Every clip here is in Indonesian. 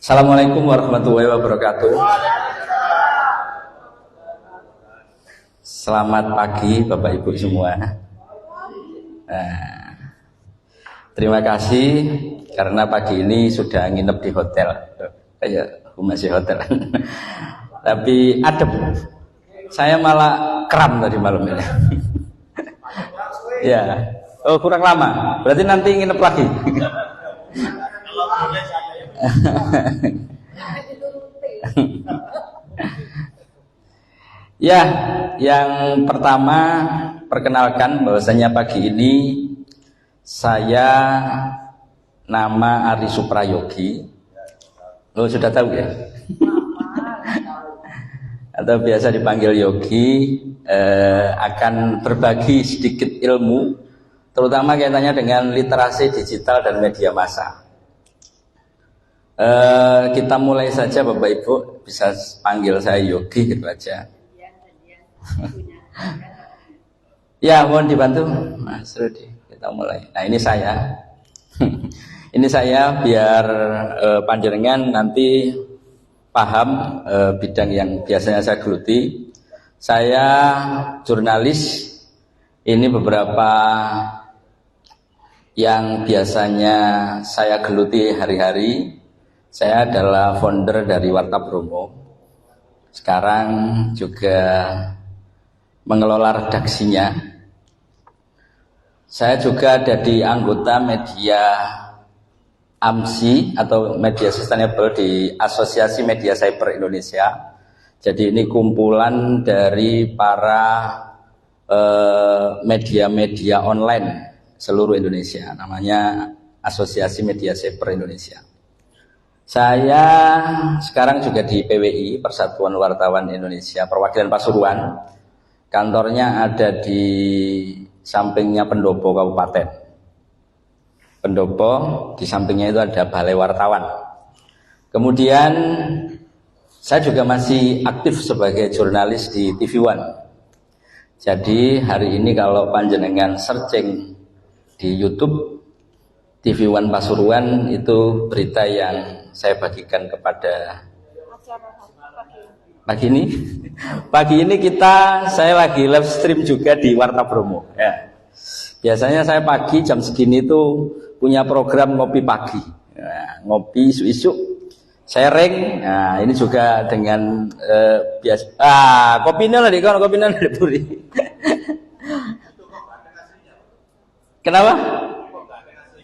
Assalamualaikum warahmatullahi wabarakatuh. Selamat pagi Bapak Ibu semua. Terima kasih karena pagi ini sudah nginep di hotel. Kayak masih hotel. Tapi adem. Saya malah kram tadi malam ini. Ya. Oh, kurang lama. Berarti nanti nginep lagi. Ya, yang pertama perkenalkan bahwasanya pagi ini saya nama Ari Suprayogi. Lo sudah tahu ya? Atau biasa dipanggil Yogi, akan berbagi sedikit ilmu, terutama kaitannya dengan literasi digital dan media massa. Kita mulai saja Bapak Ibu, bisa panggil saya Yogi gitu aja. Ya, mohon dibantu Mas Rudi, kita mulai. Nah, ini saya. Ini saya biar panjenengan nanti paham bidang yang biasanya saya geluti. Saya jurnalis. Ini beberapa yang biasanya saya geluti hari-hari. Saya adalah founder dari Warta Bromo. Sekarang juga mengelola redaksinya. Saya juga ada di anggota media AMSI atau Media Sustainable di Asosiasi Media Cyber Indonesia. Jadi ini kumpulan dari para media-media online seluruh Indonesia. Namanya Asosiasi Media Cyber Indonesia. Saya sekarang juga di PWI, Persatuan Wartawan Indonesia, perwakilan Pasuruan. Kantornya ada di sampingnya Pendopo Kabupaten. Pendopo, di sampingnya itu ada Balai Wartawan. Kemudian saya juga masih aktif sebagai jurnalis di TV One. Jadi hari ini kalau panjenengan searching di YouTube TV One Pasuruan, itu berita yang saya bagikan kepada pagi ini. Pagi ini saya lagi live stream juga di Warta Bromo. Ya. Biasanya saya pagi jam segini tuh punya program ngopi pagi. Ya, ngopi isu-isu, sharing. Nah, ini juga dengan biasa. Kopinya lah kopinya buri. Kenapa?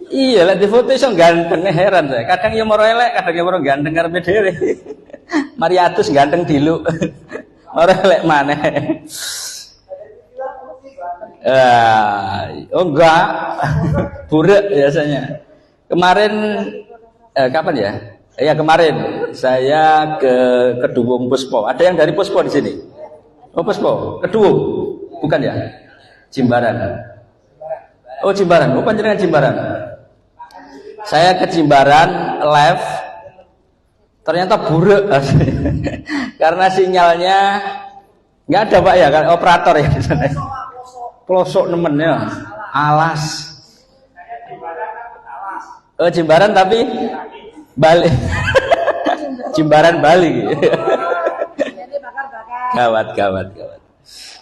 Iya, lihat di foto iso ganteng, heran saya. Kadang yang moro elek, kadang yang moro ganteng karepe dhewe. Mariatus ganteng dilu. Moro elek maneh. Oh enggak. Buruk biasanya. Kemarin kapan ya? Ya kemarin saya ke Kedungung Puspo. Ada yang dari Puspo di sini? Oh Puspo, Kedungung. Bukan ya? Jimbaran. Oh Jimbaran, oh panjenengan Jimbaran. Saya ke Jimbaran live, ternyata buruk karena sinyalnya nggak ada Pak ya, kan operator ya di sana. Pelosok nemennya, alas. Oh Jimbaran tapi Bali, Jimbaran Bali. Gawat.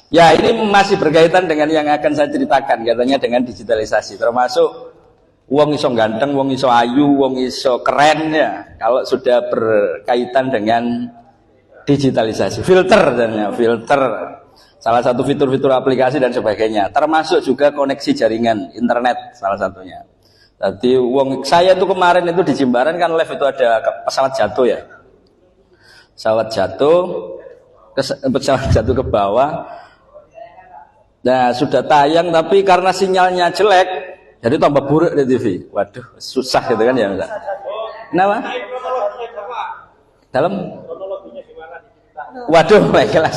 Ya ini masih berkaitan dengan yang akan saya ceritakan, katanya dengan digitalisasi, termasuk wong iso ganteng, wong iso ayu, wong iso keren ya. Kalau sudah berkaitan dengan digitalisasi, filter, salah satu fitur-fitur aplikasi dan sebagainya. Termasuk juga koneksi jaringan internet salah satunya. Jadi saya tuh kemarin itu di Jimbaran kan live itu ada pesawat jatuh ya. Pesawat jatuh ke bawah. Nah sudah tayang tapi karena sinyalnya jelek, jadi tambah buruk di TV. Waduh, susah gitu kan ya. Kenapa? Dalam? Waduh, baiklah.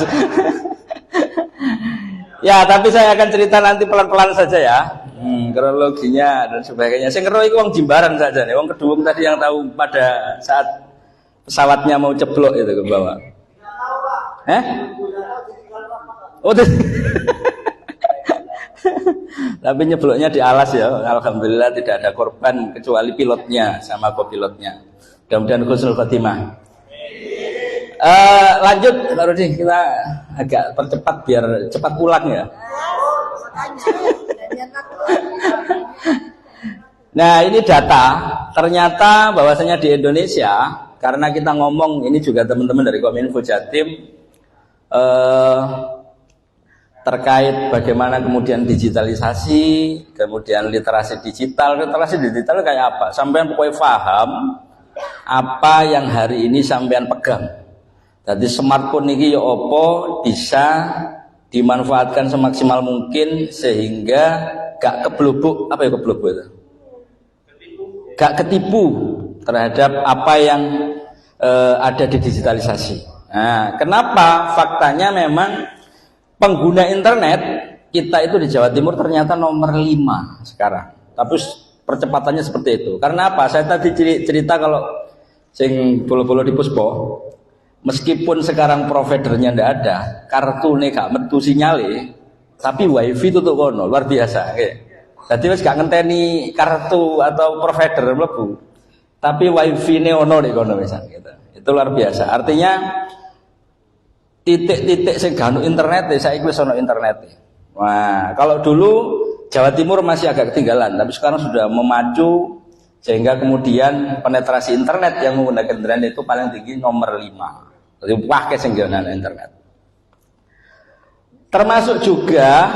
Ya, tapi saya akan cerita nanti pelan-pelan saja ya. Kronologinya dan sebagainya. Saya ngeroh itu wong Jimbaran saja nih. Wong Kedungung tadi yang tahu pada saat pesawatnya mau ceblok itu ke bawah. Oh, tapi nyebloknya di alas ya. Alhamdulillah tidak ada korban kecuali pilotnya sama kopilotnya. Mudah-mudahan husnul khotimah. Lanjut Pak Rudi, kita agak percepat biar cepat pulang ya. Nah ini data, ternyata bahwasanya di Indonesia, karena kita ngomong ini juga teman-teman dari Kominfo Jatim terkait bagaimana kemudian digitalisasi, kemudian literasi digital kayak apa? Sampean pokoknya paham apa yang hari ini sampean pegang. Jadi smartphone ini ya opo bisa dimanfaatkan semaksimal mungkin sehingga gak keblubuk, apa ya keblubuk itu? Gak ketipu terhadap apa yang ada di digitalisasi. Nah, kenapa? Faktanya memang pengguna internet kita itu di Jawa Timur ternyata nomor 5 sekarang. Tapi percepatannya seperti itu. Karena apa? Saya tadi cerita kalau sing bolo-bolo di Puspo, meskipun sekarang providernya ndak ada, kartune gak metu sinyale, tapi wifi tutup kono, luar biasa. Jadi wis gak ngenteni kartu atau provider mlebu, tapi wifi-ne ono di kono misal gitu. Itu luar biasa. Artinya titik-titik sing gak ono internet saiki wis ono internet. Wah, kalau dulu Jawa Timur masih agak ketinggalan, tapi sekarang sudah memacu sehingga kemudian penetrasi internet yang menggunakan internet itu paling tinggi nomor 5. Jadi pakai senggonan internet. Termasuk juga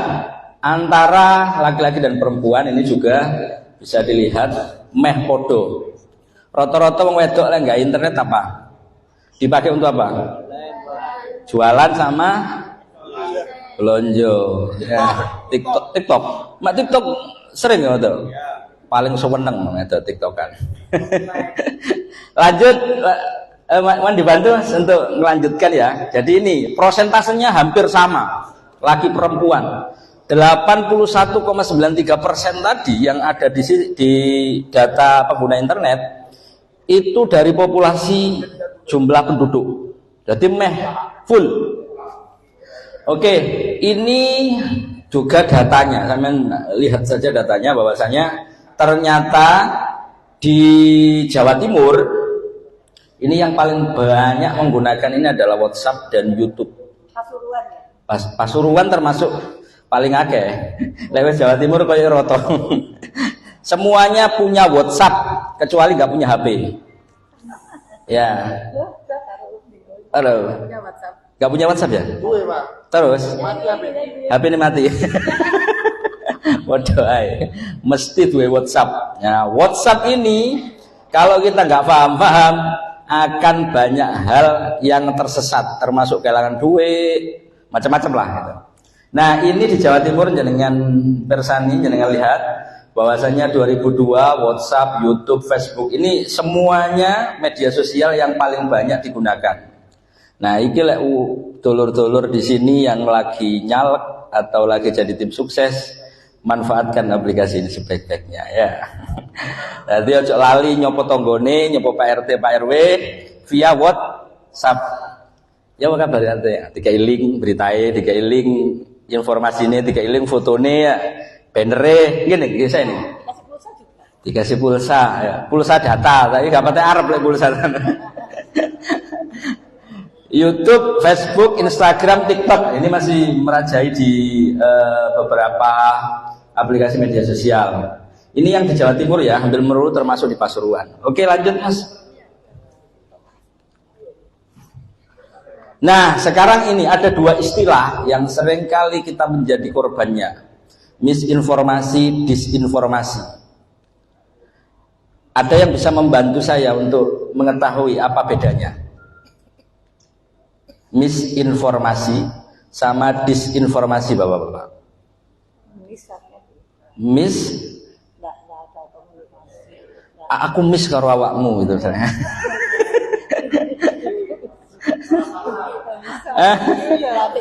antara laki-laki dan perempuan ini juga bisa dilihat meh podo. Rata-rata wong wedok lah nggak internet apa? Dipakai untuk apa? Jualan sama belanja. Ya, TikTok. Mak TikTok sering ya tuh. Paling seneng itu TikTokan. Lanjut. Mohon dibantu Mas untuk melanjutkan ya. Jadi ini prosentasenya hampir sama, laki perempuan. 81,93% tadi yang ada di data pengguna internet itu dari populasi jumlah penduduk. Jadi full. Oke, ini juga datanya. Kalian lihat saja datanya bahwasanya ternyata di Jawa Timur ini yang paling banyak menggunakan ini adalah WhatsApp dan YouTube. Pasuruan ya? Pasuruan termasuk paling akeh. Lewat Jawa Timur kaya roto. Semuanya punya WhatsApp kecuali nggak punya HP. Ya. Halo. Nggak punya WhatsApp ya? Terus? HP ini mati. Waduh, mesti duwe WhatsApp. Ya, WhatsApp ini kalau kita nggak paham akan banyak hal yang tersesat, termasuk kehilangan duit, macam-macam lah gitu. Nah ini di Jawa Timur jenengan persani, jenengan lihat bahwasanya 2002 WhatsApp, YouTube, Facebook ini semuanya media sosial yang paling banyak digunakan. Nah iki lek dulur-dulur di sini yang lagi nyalek atau lagi jadi tim sukses, manfaatkan aplikasi ini sebaik-baiknya ya. Jadi ojo lali nyopo tonggone, nyopo Pak RT, Pak RW via WhatsApp. Ya apa kabar ya? Dikai link beritae, dikai link informasinya, dikai link fotone ya, bannere, gini saya ini. Dikasih pulsa ya. Pulsa data, tapi gak pakai Arab lek pulsa. YouTube, Facebook, Instagram, TikTok ini masih merajai di beberapa aplikasi media sosial. Ini yang di Jawa Timur ya, hampir merulu termasuk di Pasuruan. Oke lanjut Mas. Nah sekarang ini ada dua istilah yang seringkali kita menjadi korbannya. Misinformasi, disinformasi. Ada yang bisa membantu saya untuk mengetahui apa bedanya? Misinformasi sama disinformasi Bapak-bapak. Aku miss karo awakmu gitu misalnya.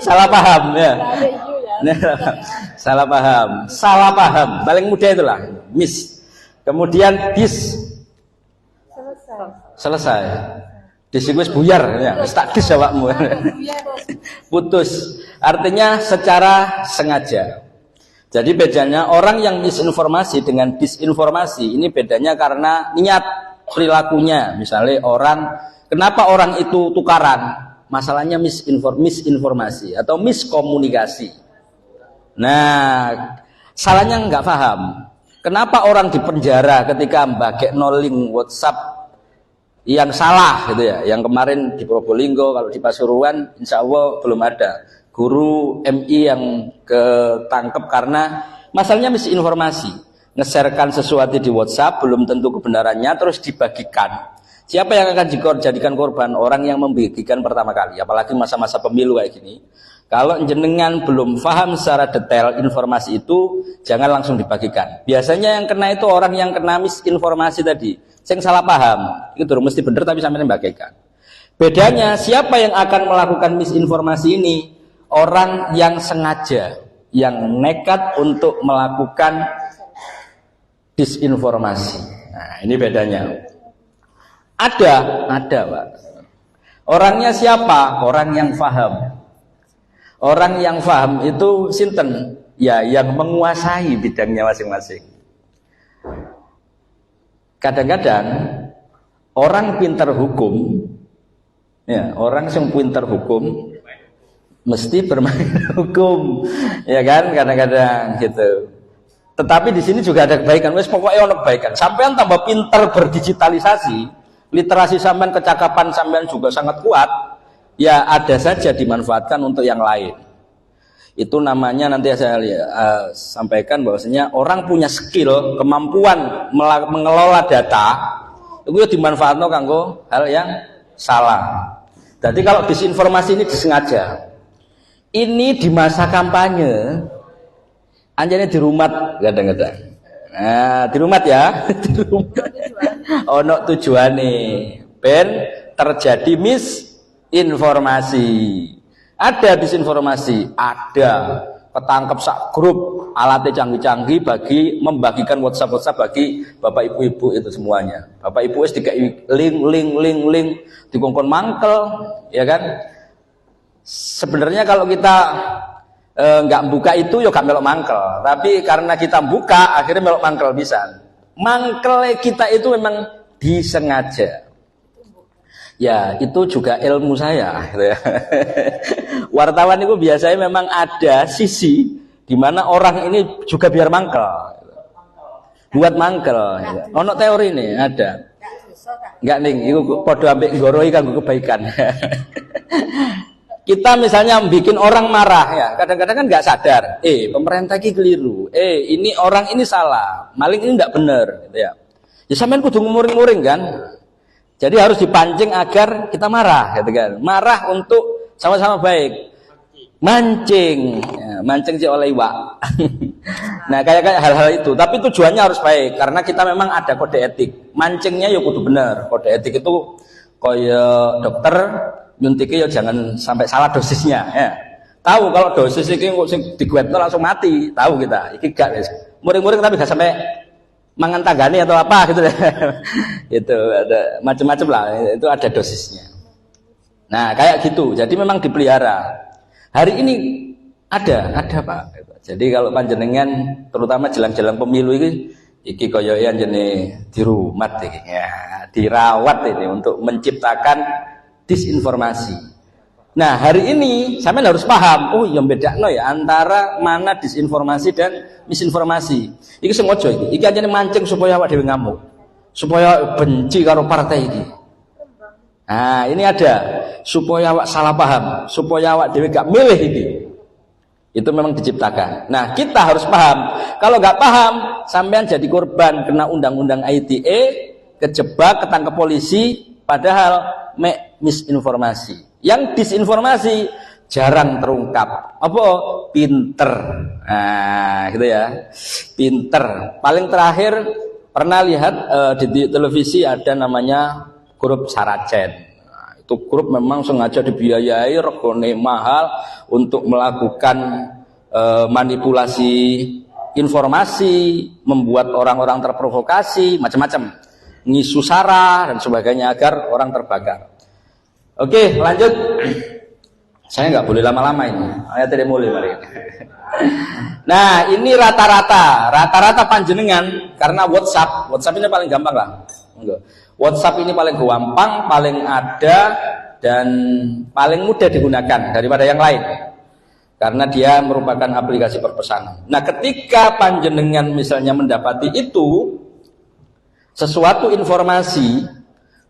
Salah paham ya. Salah paham. Paling mudah itulah miss. Kemudian selesai. Dis wis buyar ya, wis tak dis awakmu. Putus. Artinya secara sengaja. Jadi bedanya orang yang misinformasi dengan disinformasi ini bedanya karena niat. perilakunya. Misalnya kenapa orang itu tukaran? Masalahnya misinformasi atau miskomunikasi. Nah, salahnya nggak paham. Kenapa orang dipenjara ketika pakai link WhatsApp yang salah gitu ya? Yang kemarin di Probolinggo, kalau di Pasuruan, insya Allah belum ada guru MI yang ketangkep karena masalahnya misinformasi, nge-sharekan sesuatu di WhatsApp belum tentu kebenarannya terus dibagikan. Siapa yang akan dijadikan korban? Orang yang membagikan pertama kali, apalagi masa-masa pemilu kayak gini. Kalau jenengan belum paham secara detail informasi itu, jangan langsung dibagikan. Biasanya yang kena itu orang yang kena misinformasi tadi, yang salah paham. Itu mesti benar tapi sampai membagikan. Bedanya, siapa yang akan melakukan misinformasi ini? Orang yang sengaja, yang nekat untuk melakukan disinformasi. Nah, ini bedanya. Ada Pak. Orangnya siapa? Orang yang paham. Orang yang paham itu sinten? Ya, yang menguasai bidangnya masing-masing. Kadang-kadang orang pintar hukum, ya, orang yang pintar hukum mesti bermain hukum, ya kan? Kadang-kadang gitu. Tetapi di sini juga ada kebaikan. Wes pokoknya ada kebaikan. Sampean tambah pintar berdigitalisasi, literasi sampean, kecakapan sampean juga sangat kuat. Ya ada saja dimanfaatkan untuk yang lain. Itu namanya nanti saya sampaikan bahwasanya orang punya skill, kemampuan mengelola data itu ya dimanfaatkan kanggo hal yang salah. Jadi kalau disinformasi ini disengaja. Ini di masa kampanye anjane di rumah kadang-kadang. Nah, di rumah ya, di rumah. Ono tujuane ben terjadi informasi, ada disinformasi, ada ketangkep sak grup alatnya canggih-canggih bagi membagikan WhatsApp bagi bapak ibu-ibu itu semuanya. Bapak ibu es dikai link dikongkon mangkel, ya kan? Sebenarnya kalau kita nggak buka itu ya gak melok mangkel, tapi karena kita buka akhirnya melok mangkel bisa. Mangkel kita itu memang disengaja. Ya, itu juga ilmu saya. Wartawan itu biasanya memang ada sisi di mana orang ini juga biar mangkel. Buat mangkel. Ono teori ini ada. Enggak ning, itu podo ambek goroi kanggo kebaikan. Kita misalnya bikin orang marah ya, kadang-kadang kan nggak sadar. Pemerintah ini keliru. Ini orang ini salah. Maling ini nggak benar, gitu ya. Ya sampean kudu nguring-nguring kan. Jadi harus dipancing agar kita marah, gitu kan. Marah untuk sama-sama baik. Mancing, ya, mancing sih oleh iwak. Nah, kayak hal-hal itu. Tapi tujuannya harus baik karena kita memang ada kode etik. Mancingnya ya kudu benar. Kode etik itu koyo dokter nyuntiknya ya jangan sampai salah dosisnya. Ya. Tahu kalau dosis ini kok diguetno langsung mati. Tahu kita. Iki gak muring-muring tapi gak sampai mangan tanggane atau apa gitu deh. Itu ada macam-macam lah, itu ada dosisnya. Nah, kayak gitu. Jadi memang dipelihara. Hari ini ada Pak. Jadi kalau panjenengan terutama jelang-jelang pemilu iki koyoke anjene dirumat iki. Ya, dirawat ini untuk menciptakan disinformasi. Nah, hari ini sampean harus paham, yang bedakno ya antara mana disinformasi dan misinformasi. Iki sengaja iki. Iki anjene mancing supaya awak dhewe ngamuk. Supaya benci karo partai iki. Nah, ini ada supaya awak salah paham, supaya awak dhewe gak milih iki. Itu memang diciptakan. Nah, kita harus paham. Kalau gak paham, sampean jadi korban kena undang-undang ITE, kejebak, ketangkep polisi, padahal misinformasi. Yang disinformasi jarang terungkap. Apa? Pinter. Nah, gitu ya. Pinter. Paling terakhir pernah lihat di televisi ada namanya grup Saracen. Nah, itu grup memang sengaja dibiayai, regane mahal untuk melakukan manipulasi informasi, membuat orang-orang terprovokasi, macam-macam, ngisu sara dan sebagainya agar orang terbakar. Oke, lanjut. Saya nggak boleh lama-lama ini. Saya tidak boleh mari. Nah, ini rata-rata panjenengan karena WhatsApp ini paling gampang lah. WhatsApp ini paling gampang, paling ada, dan paling mudah digunakan daripada yang lain. Karena dia merupakan aplikasi perpesanan. Nah, ketika panjenengan misalnya mendapati itu, sesuatu informasi,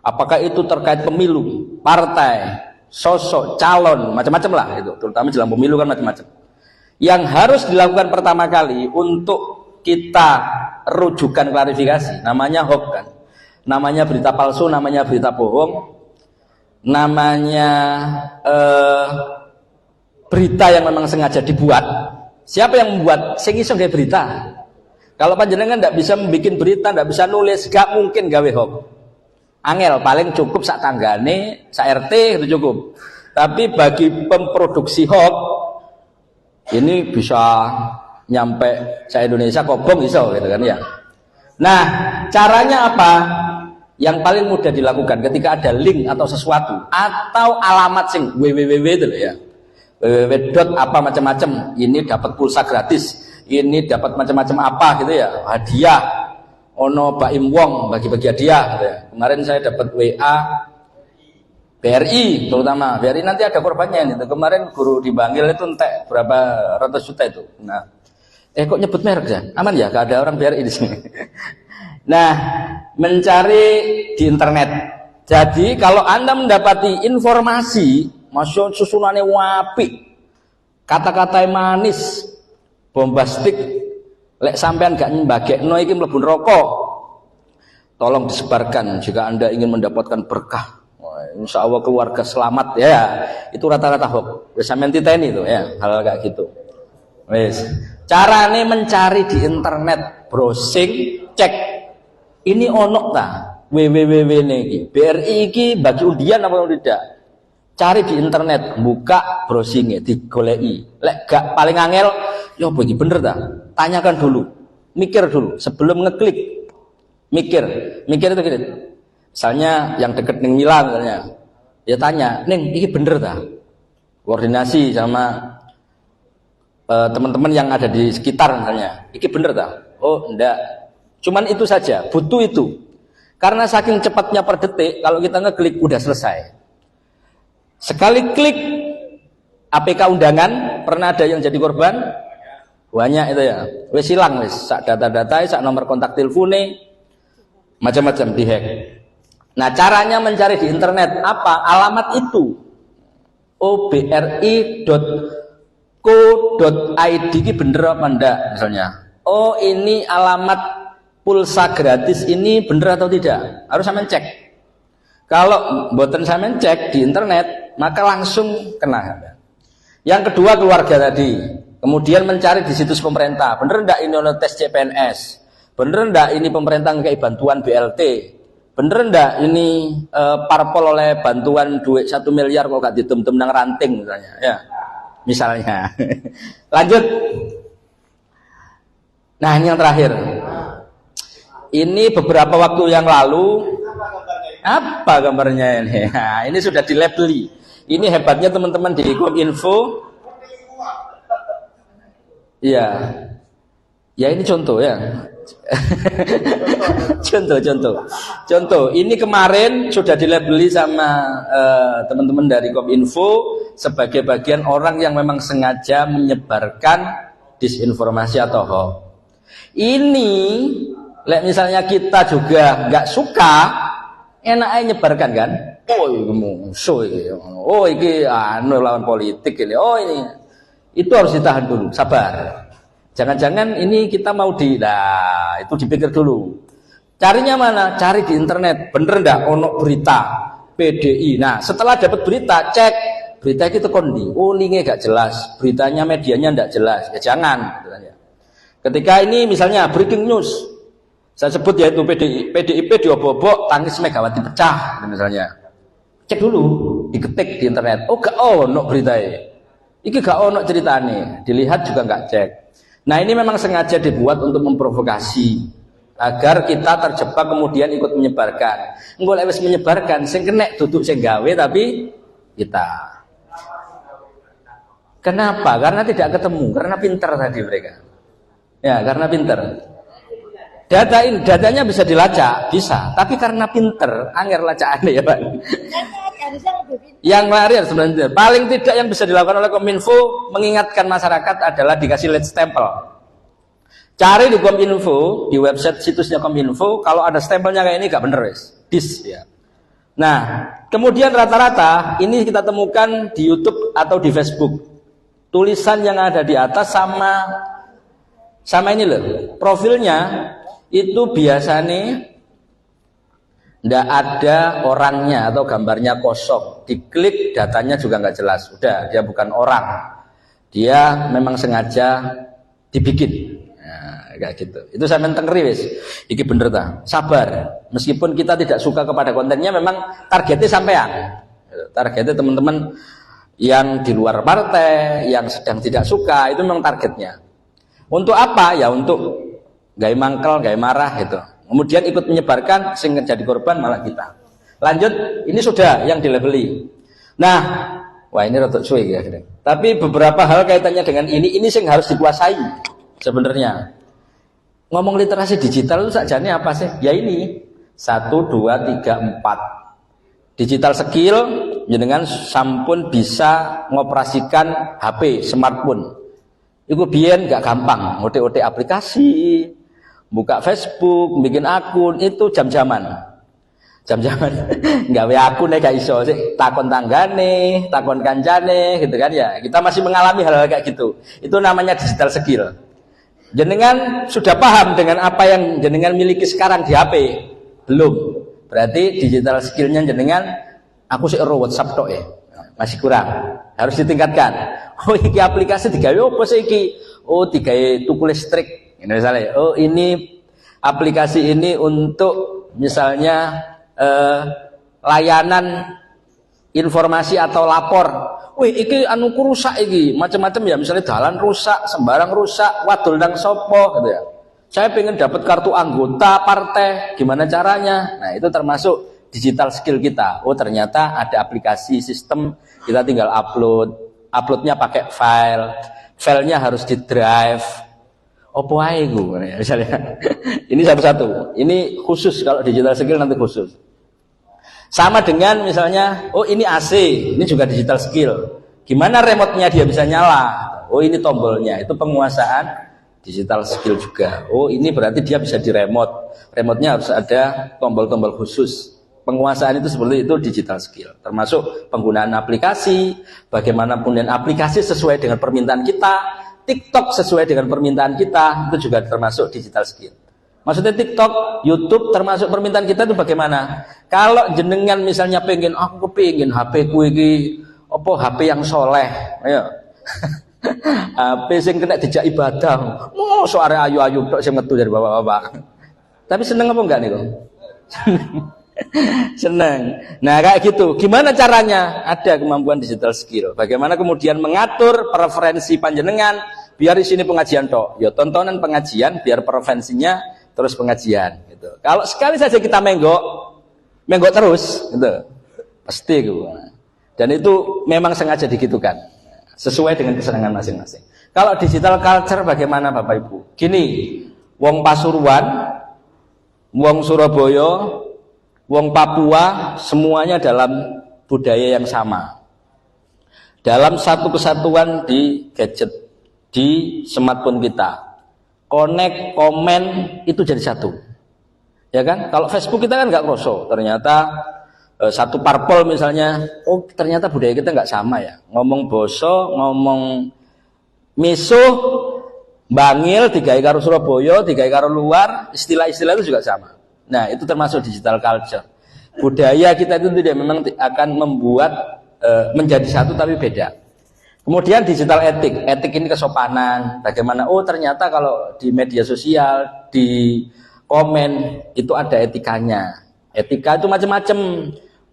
apakah itu terkait pemilu, partai, sosok, calon, macam-macam lah itu, terutama jelang pemilu kan macam-macam. Yang harus dilakukan pertama kali untuk kita rujukan klarifikasi, namanya hoax kan. Namanya berita palsu, namanya berita bohong, namanya berita yang memang sengaja dibuat. Siapa yang membuat? Sing iso gawe berita. Kalau panjenengan tidak bisa membuat berita, tidak bisa nulis, gak mungkin gawe hoax. Angel paling cukup sak tanggane, sak RT itu cukup. Tapi bagi pemproduksi hoax ini bisa nyampe se Indonesia kobong iso gitu kan ya. Nah, caranya apa? Yang paling mudah dilakukan ketika ada link atau sesuatu atau alamat sing www itu loh ya. www. Apa macam-macam, ini dapat pulsa gratis, ini dapat macam-macam apa gitu ya, hadiah, ono Baim Wong bagi-bagi hadiah gitu ya. Kemarin saya dapat WA BRI, terutama BRI nanti ada korbannya gitu. Kemarin guru di Bangil itu entek berapa ratus juta itu. Nah, kok nyebut merek ya? Aman ya? Gak ada orang BRI di sini. Nah, mencari di internet. Jadi kalau Anda mendapati informasi, masya susunannya wapi, kata-kata manis, bombastik, lek sampean gak nyembagekno iki mlebu neraka, tolong disebarkan jika Anda ingin mendapatkan berkah. Insya Allah keluarga selamat ya. Itu rata-rata hoax. Wis sampean titeni itu ya, hal kayak gitu. Wis. Carane mencari di internet, browsing, cek. Ini ono ta www iki. BRI iki bagi undian apa tidak? Cari di internet, buka browsingnya, digoleki. Lek gak paling angel, yo apa iki bener ta? Tanyakan dulu. Mikir dulu sebelum ngeklik. Mikir itu gini. Misalnya yang deket ning Mila misalnya, ya tanya, "Ning, ini bener ta?" Koordinasi sama teman-teman yang ada di sekitar misalnya, "Ini bener ta?" "Oh, enggak." Cuman itu saja, butuh itu. Karena saking cepatnya per detik, kalau kita ngeklik udah selesai. Sekali klik APK undangan, pernah ada yang jadi korban? Banyak itu ya. Wis hilang wis, sak data-data, sak nomor kontak telepone, macam-macam dihack. Nah, caranya mencari di internet apa? Alamat itu obri.co.id ini bener apa enggak misalnya. Oh, ini alamat pulsa gratis ini bener atau tidak? Harus sampean cek. Kalau mboten sampean cek di internet, maka langsung kena. Yang kedua keluarga tadi. Kemudian mencari di situs pemerintah. Bener enggak ini ono tes CPNS? Bener enggak ini pemerintah kayak bantuan BLT? Bener ndak ini parpol oleh bantuan duit 1 miliar kok gak ditem-tem nang ranting misalnya ya. Misalnya. Lanjut. Nah, ini yang terakhir. Ini beberapa waktu yang lalu apa gambarnya ini? Nah, ini sudah dilabeli. Ini hebatnya teman-teman di Kominfo. Iya. Ya ini contoh ya. Contoh. Ini kemarin sudah dilabeli sama teman-teman dari Kominfo sebagai bagian orang yang memang sengaja menyebarkan disinformasi atau hoax. Ini, misalnya kita juga nggak suka, enaknya nyebarkan kan? Oh, ini musuh, oh ini lawan politik ini, oh ini, itu harus ditahan dulu, sabar. Jangan-jangan ini kita mau itu dipikir dulu. Carinya mana? Cari di internet. Bener ndak ono berita PDI. Nah, setelah dapat berita, cek berita itu kondi. Oh, linknya gak jelas. Beritanya medianya ndak jelas. Ya jangan. Ketika ini misalnya breaking news, saya sebut yaitu PDIP diobok-obok tangis Megawati pecah misalnya. Cek dulu, diketik di internet. Oh, gak ono beritanya. Iki gak ono ceritane. Dilihat juga gak cek. Nah, ini memang sengaja dibuat untuk memprovokasi agar kita terjebak kemudian ikut menyebarkan. Engko lek wis menyebarkan sing kenek duduk sing gawe tapi kita. Kenapa? Karena tidak ketemu, karena pintar tadi mereka. Ya, karena pintar. Datanya bisa dilacak, bisa. Tapi karena pinter, angger lacakannya ya Pak. Yang lari sebenarnya paling tidak yang bisa dilakukan oleh Kominfo mengingatkan masyarakat adalah dikasih lead stempel. Cari di Kominfo, di website situsnya Kominfo, kalau ada stempelnya kayak ini gak bener dis ya. Nah, kemudian rata-rata ini kita temukan di YouTube atau di Facebook. Tulisan yang ada di atas sama ini loh, profilnya itu biasanya ndak ada orangnya atau gambarnya kosong. Diklik datanya juga nggak jelas. Udah, dia bukan orang. Dia memang sengaja dibikin. Nah, kayak gitu. Itu saya mentengri wis. Iki bener ta. Sabar. Meskipun kita tidak suka kepada kontennya, memang targetnya sampean. Targetnya teman-teman yang di luar partai, yang sedang tidak suka, itu memang targetnya. Untuk apa? Ya untuk gaya mangkel, gaya marah gitu. Kemudian ikut menyebarkan sehingga jadi korban malah kita. Lanjut, ini sudah yang dilabeli. Nah, wah ini rotok cuy ya. Tapi beberapa hal kaitannya dengan ini yang harus dikuasai sebenarnya. Ngomong literasi digital itu sajane apa sih? Ya ini 1, 2, 3, 4. Digital skill jenengan sampun bisa ngoperasikan HP, smartphone. Itu biyen gak gampang, ngode-ngode aplikasi, buka Facebook, bikin akun, itu jam-jaman. Gawe akun gak iso sih, takon tanggane, takon kancane gitu kan ya. Kita masih mengalami hal-hal kayak gitu. Itu namanya digital skill. Jenengan sudah paham dengan apa yang jenengan miliki sekarang di HP? Belum. Berarti digital skillnya jenengan aku sih ero WhatsApp tok ya. Masih kurang. Harus ditingkatkan. Oh iki aplikasi digawe opo sih iki? Oh digawe tuku listrik. Ini misalnya, oh ini aplikasi ini untuk misalnya layanan informasi atau lapor. Wih iki anuku rusak iki, macam-macam ya, misalnya jalan rusak, sembarang rusak, wadul nang sopo gitu ya. Saya pengen dapat kartu anggota partai, gimana caranya? Nah, itu termasuk digital skill kita. Oh, ternyata ada aplikasi sistem, kita tinggal uploadnya pakai filenya harus di drive. Opo ae iku misalnya. Ini satu-satu. Ini khusus, kalau digital skill nanti khusus. Sama dengan misalnya, oh ini AC, ini juga digital skill. Gimana remote-nya dia bisa nyala? Oh ini tombolnya, itu penguasaan digital skill juga. Oh ini berarti dia bisa di remote. Remote-nya harus ada tombol-tombol khusus. Penguasaan itu seperti itu digital skill. Termasuk penggunaan aplikasi, bagaimana kemudian aplikasi sesuai dengan permintaan kita, TikTok sesuai dengan permintaan kita, itu juga termasuk digital skill. Maksudnya TikTok, YouTube termasuk permintaan kita itu bagaimana? Kalau jenengan misalnya pengen, aku kepingin HP ku iki apa HP yang soleh, ayo. HP sing kena dijak ibadah. Oh, suara ayu-ayu tok sing metu dari bapak-bapak. Tapi seneng apa enggak nih kok? Seneng. Nah, kayak gitu. Gimana caranya? Ada kemampuan digital skill. Bagaimana kemudian mengatur preferensi panjenengan biar di sini pengajian tok. Ya tontonan pengajian biar preferensinya terus pengajian gitu. Kalau sekali saja kita menggok terus gitu. Pasti gitu. Dan itu memang sengaja digitukan. Sesuai dengan kesenangan masing-masing. Kalau digital culture bagaimana Bapak Ibu? Gini, wong Pasuruan, wong Surabaya, wong Papua, semuanya dalam budaya yang sama. Dalam satu kesatuan di gadget, di smartphone kita. Connect, komen, itu jadi satu. Ya kan? Kalau Facebook kita kan nggak kroso. Ternyata satu parpol misalnya, oh ternyata budaya kita nggak sama ya. Ngomong boso, ngomong misuh, bangil, digawe karo Surabaya, digawe karo luar, istilah-istilah itu juga sama. Nah, itu termasuk digital culture. Budaya kita itu tidak memang akan membuat menjadi satu tapi beda. Kemudian digital etik ini kesopanan. Bagaimana? Oh ternyata kalau di media sosial, di komen itu ada etikanya. Etika itu macam-macam.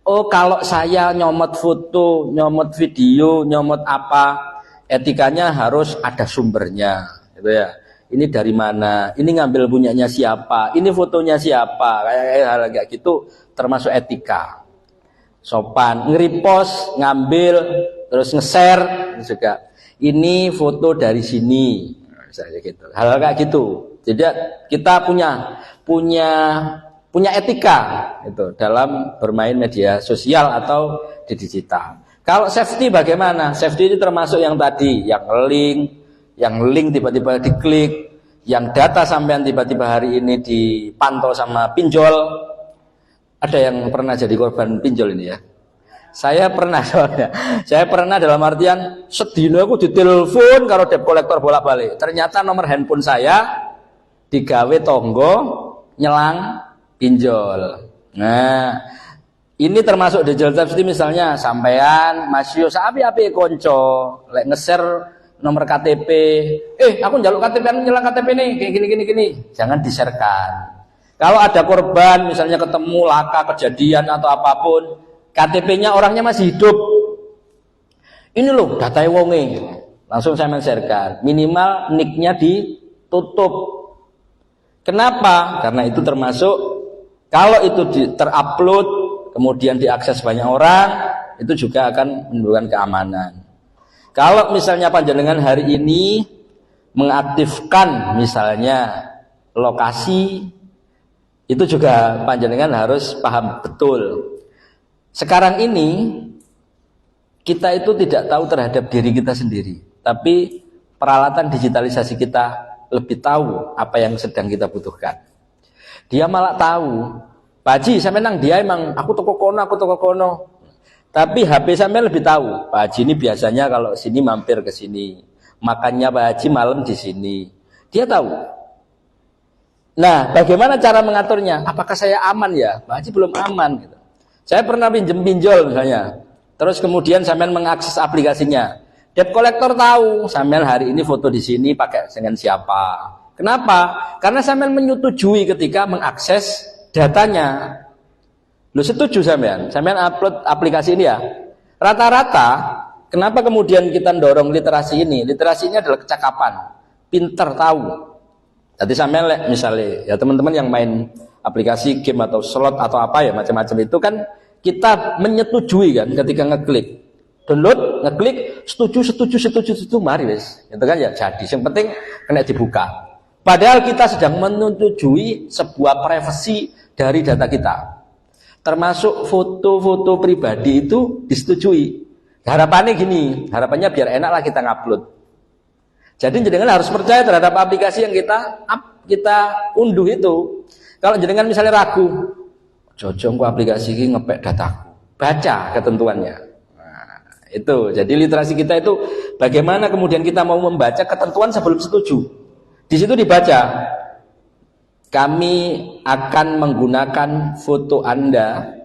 Oh kalau saya nyomot foto, nyomot video, nyomot apa, etikanya harus ada sumbernya, gitu ya. Ini dari mana? Ini ngambil punyanya siapa? Ini fotonya siapa? Kayak hal kayak gitu termasuk etika. Sopan, nge-repost, ngambil, terus nge-share juga. Ini foto dari sini, misalnya gitu. Hal kayak gitu. Jadi kita punya etika itu dalam bermain media sosial atau di digital. Kalau safety bagaimana? Safety ini termasuk yang tadi, yang link tiba-tiba diklik, yang data sampean tiba-tiba hari ini dipantau sama pinjol. Ada yang pernah jadi korban pinjol ini ya? Saya pernah soalnya. Saya pernah dalam artian sedino aku ditelepon karo debt collector bolak-balik. Ternyata nomor handphone saya digawe tonggo nyelang pinjol. Nah, ini termasuk digital safety misalnya sampean Mas Yo api-api konco lek nge-share nomor KTP. Aku njaluk KTP nyelang KTP nih kayak gini. Jangan di-sharekan. Kalau ada korban misalnya ketemu laka kejadian atau apapun, KTP-nya orangnya masih hidup. Ini loh datanya wonge. Langsung saya men-sharekan. Minimal nick-nya ditutup. Kenapa? Karena itu termasuk kalau itu terupload kemudian diakses banyak orang, itu juga akan menimbulkan keamanan. Kalau misalnya panjenengan hari ini mengaktifkan misalnya lokasi, itu juga panjenengan harus paham betul. Sekarang ini kita itu tidak tahu terhadap diri kita sendiri, tapi peralatan digitalisasi kita lebih tahu apa yang sedang kita butuhkan. Dia malah tahu, Pak Haji sampai nang dia emang aku toko kono. Tapi HP sampai lebih tahu, Pak Haji ini biasanya kalau sini mampir ke sini, makannya Pak Haji malam di sini. Dia tahu. Nah, bagaimana cara mengaturnya? Apakah saya aman ya? Pak Haji belum aman gitu. Saya pernah pinjol misalnya. Terus kemudian sampean mengakses aplikasinya. Debt collector tahu sampean hari ini foto di sini pakai dengan siapa. Kenapa? Karena sampean menyetujui ketika mengakses datanya. Lu setuju sampean upload aplikasi ini ya. Rata-rata kenapa kemudian kita dorong literasi ini? Literasi ini adalah kecakapan. Pinter tahu. Jadi sampean misalnya ya teman-teman yang main aplikasi game atau slot atau apa ya macam-macam itu kan kita menyetujui kan ketika ngeklik. Download, ngeklik, setuju, mari wis. Itu kan ya jadi. Yang penting kena dibuka. Padahal kita sedang menyetujui sebuah privasi dari data kita. Termasuk foto-foto pribadi itu disetujui. Harapannya biar enak lah kita ngupload. Jadi jenengan harus percaya terhadap aplikasi yang kita unduh itu. Kalau jenengan misalnya ragu, jojong aplikasi ini ngepek dataku, baca ketentuannya. Nah, itu. Jadi literasi kita itu bagaimana kemudian kita mau membaca ketentuan sebelum setuju. Di situ dibaca, kami akan menggunakan foto Anda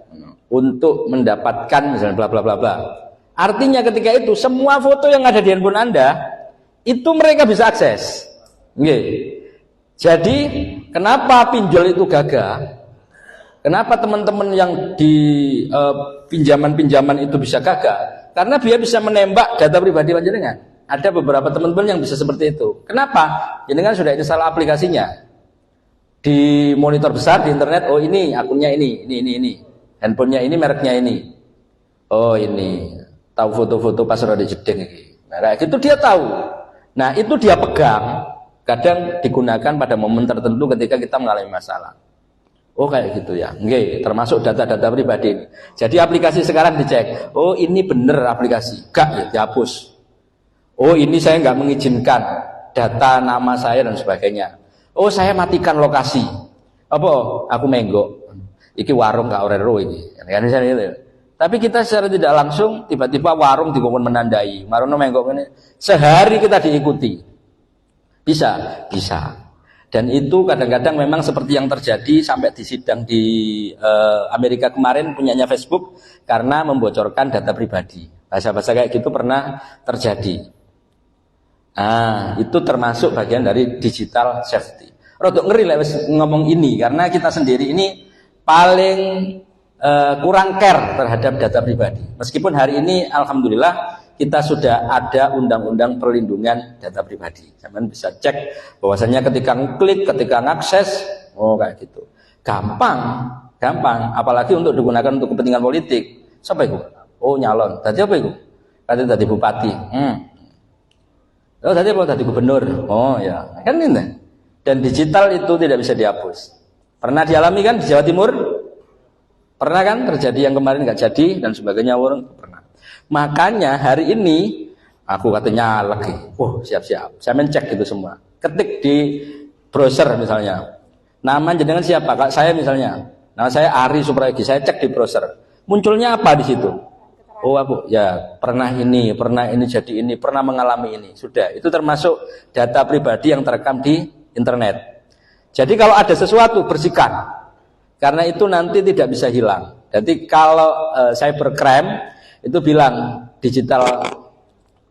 untuk mendapatkan misalnya bla bla bla bla. Artinya ketika itu semua foto yang ada di handphone Anda itu mereka bisa akses. Jadi kenapa pinjol itu gagah? Kenapa teman-teman yang di pinjaman-pinjaman itu bisa gagah? Karena dia bisa menembak data pribadi panjenengan. Ada beberapa teman-teman yang bisa seperti itu. Kenapa? Jenengan sudah install aplikasinya. Di monitor besar di internet, oh ini akunnya ini. Handphonenya ini, mereknya ini. Oh ini, tahu foto-foto pas udah jeding ini. Nah, kayak gitu dia tahu. Nah itu dia pegang, kadang digunakan pada momen tertentu ketika kita mengalami masalah. Oh kayak gitu ya, termasuk data-data pribadi ini. Jadi aplikasi sekarang dicek, oh ini bener aplikasi, enggak ya dihapus. Oh ini saya nggak mengizinkan data nama saya dan sebagainya. Oh saya matikan lokasi. Apa? Aku menggok. Iki warung gak orero ini. Kan gitu. Tapi kita secara tidak langsung tiba-tiba warung dikon menandai, marono menggok ini sehari kita diikuti. Bisa. Dan itu kadang-kadang memang seperti yang terjadi sampai di sidang di Amerika kemarin punyanya Facebook karena membocorkan data pribadi. Bahasa-bahasa kayak gitu pernah terjadi. Nah, itu termasuk bagian dari digital safety. Rodok ngeri lah ngomong ini karena kita sendiri ini paling kurang care terhadap data pribadi. Meskipun hari ini alhamdulillah kita sudah ada undang-undang perlindungan data pribadi. Kalian bisa cek bahwasanya ketika ngeklik, ketika ngakses, oh kayak gitu. Gampang. Apalagi untuk digunakan untuk kepentingan politik. Siapa itu? Oh nyalon. Tadi apa itu? Tadi bupati. Oh tadi apa? Tadi gubernur. Oh ya, kan ini. Dan digital itu tidak bisa dihapus. Pernah dialami kan di Jawa Timur? Pernah kan terjadi yang kemarin nggak jadi dan sebagainya, orang pernah. Makanya hari ini aku katanya lagi, siap-siap. Saya mencek itu semua. Ketik di browser misalnya, nama jenengan siapa? Kak saya misalnya, nama saya Ari Suprayagi. Saya cek di browser, munculnya apa di situ? Oh aku ya pernah ini jadi ini, pernah mengalami ini. Sudah, itu termasuk data pribadi yang terekam di internet. Jadi kalau ada sesuatu bersihkan, karena itu nanti tidak bisa hilang. Jadi kalau cybercrime itu bilang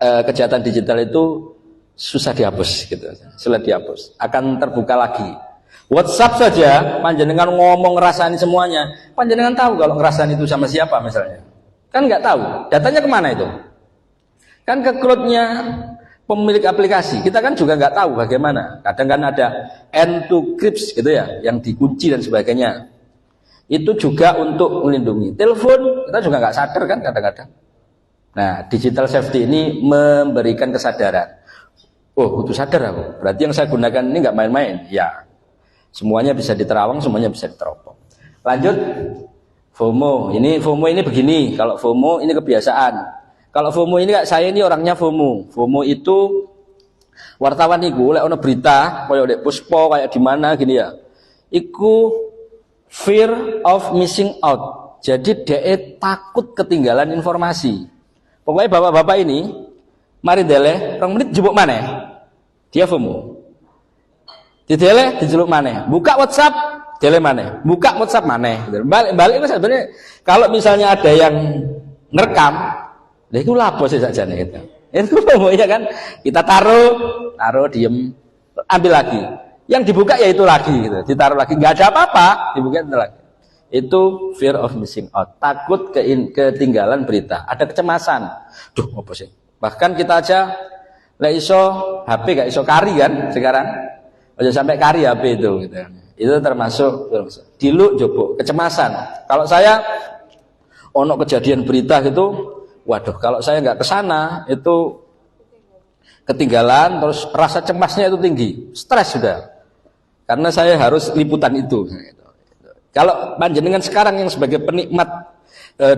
kejahatan digital itu susah dihapus gitu, sulit dihapus, akan terbuka lagi. WhatsApp saja, panjenengan ngomong ngerasani semuanya, panjenengan tahu kalau ngerasani itu sama siapa misalnya, kan nggak tahu, datanya kemana itu? Kan ke cloud-nya pemilik aplikasi, kita kan juga nggak tahu bagaimana. Kadang kan ada end to crypts gitu ya, yang dikunci dan sebagainya. Itu juga untuk melindungi. Telepon kita juga nggak sadar kan kadang-kadang. Nah, digital safety ini memberikan kesadaran. Oh, itu sadar aku. Berarti yang saya gunakan ini nggak main-main. Ya, semuanya bisa diterawang, semuanya bisa diteropong. Lanjut, FOMO. FOMO ini begini. Kalau FOMO ini kebiasaan. Kalau FOMO ini saya ini orangnya FOMO. FOMO itu wartawan iku lek ono berita koyo ndek Puspo kayak di mana gini ya. Iku fear of missing out. Jadi dia takut ketinggalan informasi. Pokoknya bapak-bapak ini mari deleh 2 menit jebuk maneh. Dia FOMO. Dideleh dijeluk maneh. Buka WhatsApp deleh maneh. Buka WhatsApp maneh. Balik itu sebenarnya kalau misalnya ada yang ngerekam, lha iku lapo sih sakjane gitu. Itu FOMO ya kan. Kita taruh diem, ambil lagi. Yang dibuka ya itu lagi gitu, ditaruh lagi, nggak ada apa-apa, dibuka itu lagi. Itu fear of missing out, takut ketinggalan berita, ada kecemasan. Duh, apa sih? Bahkan kita aja lek iso HP gak iso kari kan sekarang. Aja sampai kari HP itu gitu. Itu termasuk diluk jobo, kecemasan. Kalau saya ono kejadian berita gitu, waduh, kalau saya nggak kesana itu ketinggalan, terus rasa cemasnya itu tinggi, stres sudah. Karena saya harus liputan itu. Kalau panjenengan sekarang yang sebagai penikmat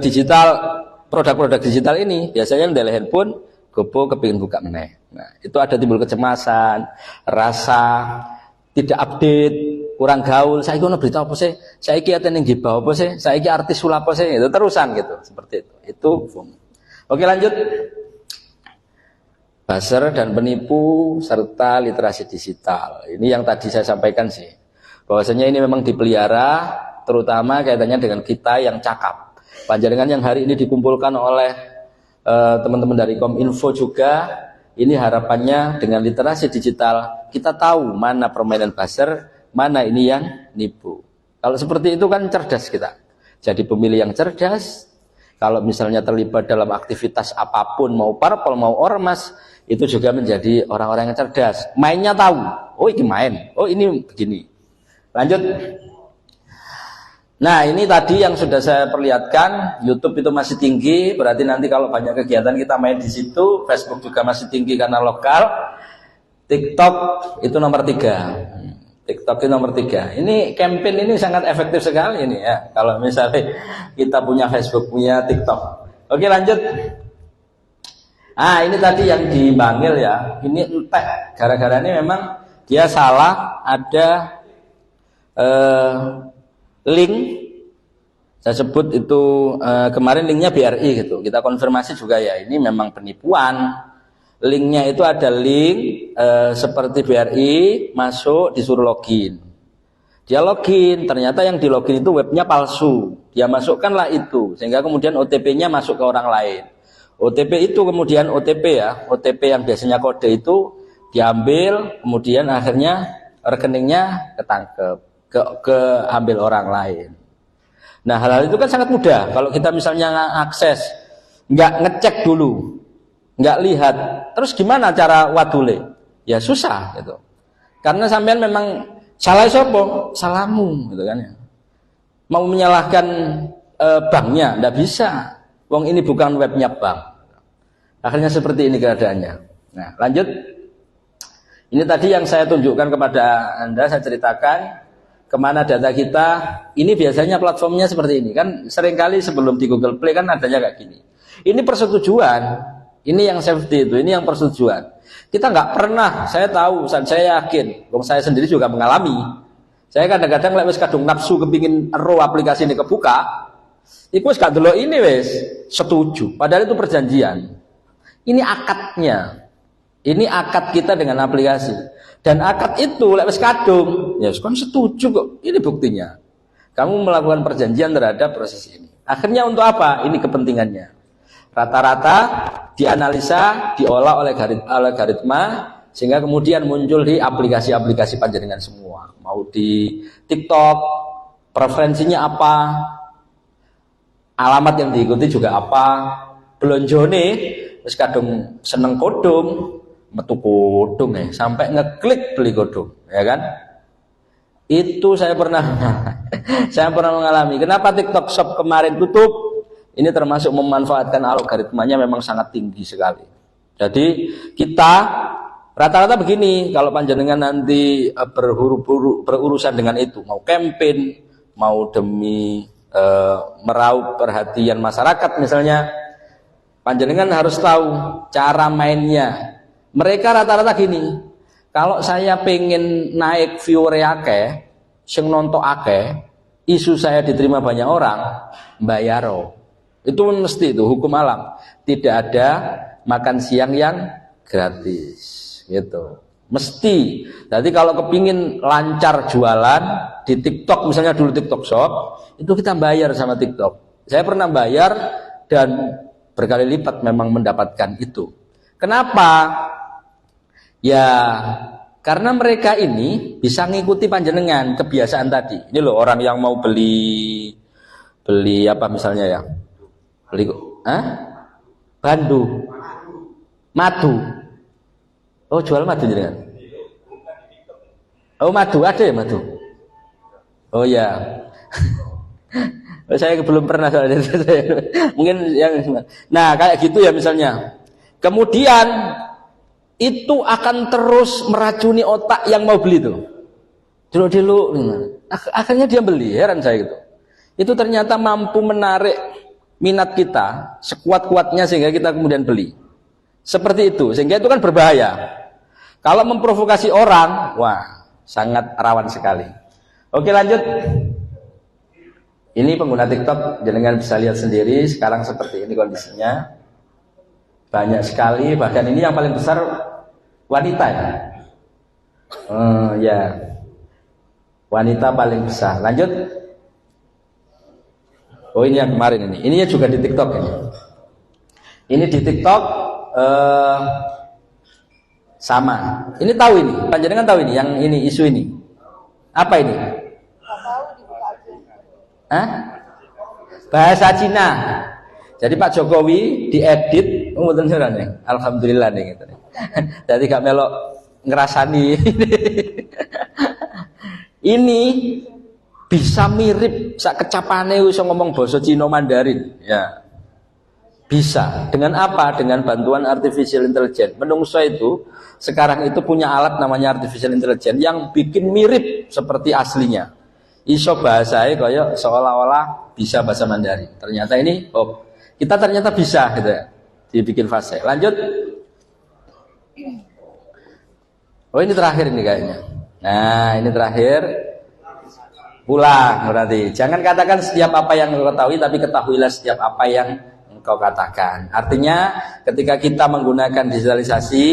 digital, produk-produk digital ini, biasanya dari handphone, gopo kepingin buka meneh. Nah, itu ada timbul kecemasan, rasa tidak update, kurang gaul. Saya ono berita apa sih? Saya ate ning gibah apa sih? Saya artis sulap apa sih? Itu terusan gitu, seperti itu. Itu FOMO. Oke, lanjut. Buzzer dan penipu serta literasi digital. Ini yang tadi saya sampaikan sih. Bahwasanya ini memang dipelihara, terutama kaitannya dengan kita yang cakap. Panjenengan yang hari ini dikumpulkan oleh teman-teman dari Kominfo juga, ini harapannya dengan literasi digital kita tahu mana permainan buzzer, mana ini yang nipu. Kalau seperti itu kan cerdas kita. Jadi pemilih yang cerdas. Kalau misalnya terlibat dalam aktivitas apapun, mau parpol mau ormas, itu juga menjadi orang-orang yang cerdas. Mainnya tahu, oh ini main, oh ini begini. Lanjut. Nah, ini tadi yang sudah saya perlihatkan. YouTube itu masih tinggi, berarti nanti kalau banyak kegiatan kita main di situ. Facebook juga masih tinggi karena lokal. TikTok itu nomor 3. TikTok itu nomor 3. Ini campaign ini sangat efektif sekali ini ya. Kalau misalnya kita punya Facebook, punya TikTok. Oke, lanjut. Ini tadi yang di Bangil ya. Ini entek. Gara-gara ini memang dia salah ada link. Saya sebut itu kemarin linknya BRI gitu. Kita konfirmasi juga ya. Ini memang penipuan. Linknya itu ada link seperti BRI, masuk disuruh login. Dia login, ternyata yang di login itu webnya palsu. Dia masukkanlah itu, sehingga kemudian OTP-nya masuk ke orang lain. OTP itu kemudian OTP ya, OTP yang biasanya kode itu diambil, kemudian akhirnya rekeningnya ketangkep, keambil orang lain. Nah, hal-hal itu kan sangat mudah. Kalau kita misalnya akses, nggak ngecek dulu, nggak lihat, terus gimana cara wadule? Ya susah gitu. Karena sampean memang salah sopo, salahmu gitu kan ya. Mau menyalahkan banknya, nggak bisa. Wong ini bukan webnya bank. Akhirnya seperti ini keadaannya. Nah, lanjut. Ini tadi yang saya tunjukkan kepada Anda, saya ceritakan kemana data kita. Ini biasanya platformnya seperti ini. Kan seringkali sebelum di Google Play kan adanya kayak gini. Ini persetujuan. Ini yang safety itu, ini yang persetujuan. Kita nggak pernah, saya tahu, saya yakin, saya sendiri juga mengalami. Saya kadang-kadang lek wis kadung nafsu kepingin ero aplikasi ini kebuka, iku wis gak delok ini wis setuju. Padahal itu perjanjian. Ini akadnya. Ini akad kita dengan aplikasi. Dan akad itu lek wis kadung, ya kan setuju kok. Ini buktinya. Kamu melakukan perjanjian terhadap proses ini. Akhirnya untuk apa? Ini kepentingannya. Rata-rata dianalisa, diolah oleh algoritma sehingga kemudian muncul di aplikasi-aplikasi panjenengan semua. Mau di TikTok, preferensinya apa, alamat yang diikuti juga apa, belonjone terus kadung seneng kodong, metu kodong sampai ngeklik beli kodong, ya kan? Itu saya pernah mengalami. Kenapa TikTok Shop kemarin tutup? Ini termasuk memanfaatkan algoritmanya memang sangat tinggi sekali. Jadi kita rata-rata begini, kalau panjenengan nanti berurusan dengan itu, mau campaign, mau demi meraup perhatian masyarakat misalnya, panjenengan harus tahu cara mainnya. Mereka rata-rata gini, kalau saya pengen naik viewer akeh, sing nonton akeh, isu saya diterima banyak orang, bayaro. Itu mesti itu hukum alam. Tidak ada makan siang yang gratis, gitu. Mesti. Jadi kalau kepingin lancar jualan di TikTok, misalnya dulu TikTok Shop, itu kita bayar sama TikTok. Saya pernah bayar dan berkali lipat memang mendapatkan itu. Kenapa? Ya, karena mereka ini bisa ngikuti panjenengan kebiasaan tadi. Ini loh orang yang mau beli apa misalnya ya? Beli bandu, madu. Oh, jual madu jenengan. Oh, madu ada ya madu. Oh ya. Saya belum pernah soalnya. Mungkin yang nah kayak gitu ya misalnya. Kemudian itu akan terus meracuni otak yang mau beli itu. Dulu. Akhirnya dia beli, heran saya gitu. Itu ternyata mampu menarik minat kita sekuat-kuatnya sehingga kita kemudian beli. Seperti itu, sehingga itu kan berbahaya. Kalau memprovokasi orang, wah, sangat rawan sekali. Oke, lanjut. Ini pengguna TikTok, jenengan bisa lihat sendiri sekarang seperti ini kondisinya. Banyak sekali, bahkan ini yang paling besar wanita ya. Ya. Wanita paling besar. Lanjut. Oh, ini yang kemarin ini. Ininya juga di TikTok ini. Ini di TikTok sama. Ini tahu ini. Panjenengan tahu ini yang ini isu ini. Apa ini? Bahasa Cina. Jadi Pak Jokowi diedit, mboten serane. Alhamdulillah nih gitu. Jadi gak melok ngerasani. Ini bisa mirip sak kecapane iso ngomong basa Cina Mandarin, ya. Bisa. Dengan apa? Dengan bantuan artificial intelligence. Menungso itu sekarang itu punya alat namanya artificial intelligence yang bikin mirip seperti aslinya. Iso bahasanya kayak seolah-olah bisa bahasa Mandarin. Ternyata ini kita ternyata bisa gitu ya. Dibikin fase. Lanjut. Oh, ini terakhir ini kayaknya. Nah, ini terakhir. Pulang berarti. Jangan katakan setiap apa yang engkau ketahui, tapi ketahuilah setiap apa yang engkau katakan. Artinya ketika kita menggunakan digitalisasi,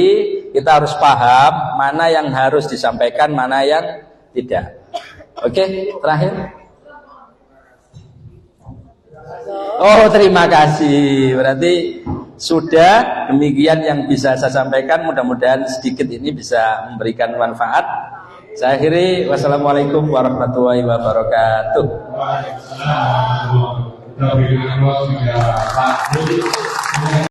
kita harus paham mana yang harus disampaikan, mana yang tidak. Oke, terakhir. Oh, terima kasih. Berarti sudah demikian yang bisa saya sampaikan. Mudah-mudahan sedikit ini bisa memberikan manfaat. Saya akhiri. Wassalamualaikum warahmatullahi wabarakatuh. Waalaikumsalam.